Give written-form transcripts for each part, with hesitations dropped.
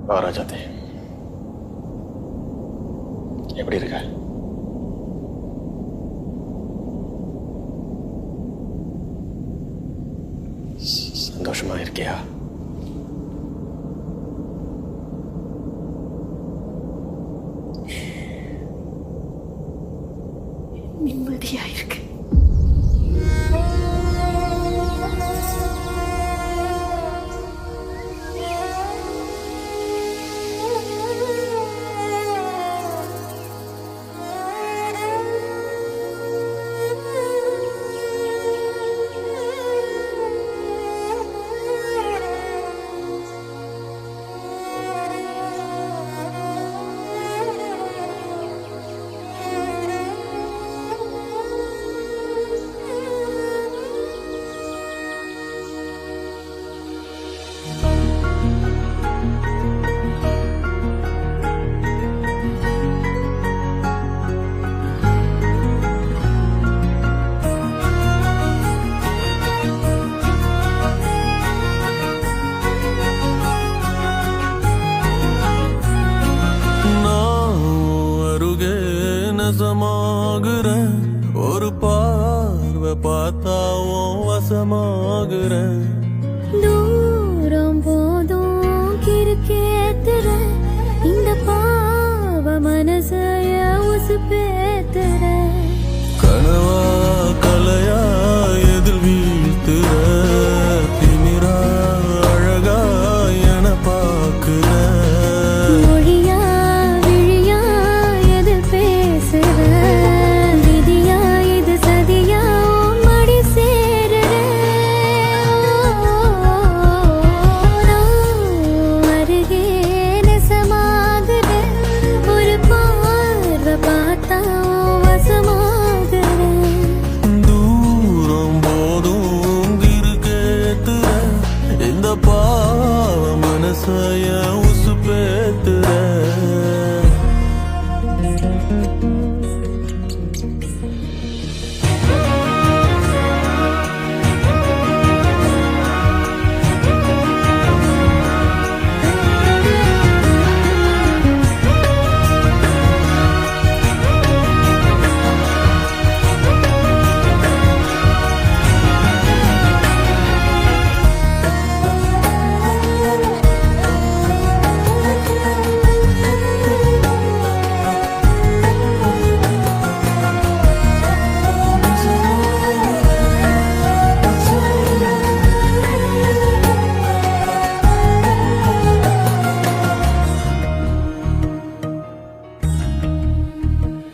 ராஜாதே, எப்படி இருக்க? சந்தோஷமா இருக்கியா? நிம்மதியா இருக்கு. வசமாகுறேன், ஒரு பார்வை பார்த்தாவும் வசமாகுறேன். தூரம் போதும் கிறுக்கேத்துற இந்த பாவ மனசைய உசுப்பேத்துற. கனவா கலையா எதில் வீழ்த்துற, திமிரா அழகா என பார்க்கிற. மொழியா விழியா எதில் பேசுற, விதியா இது சதியா மடி சேருற. அருகே நெசமாகுற, ஒரு பார்வை பார்த்தா வசமாகுற. தூரம் போதும் கிறுக்கேத்துற, இந்த பாவ மனசைய உசுப்பேத்துற.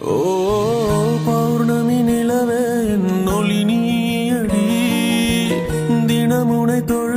ஓ பௌர்ணமி நிலவே நொலி நீயடி, தினமுனை தொழ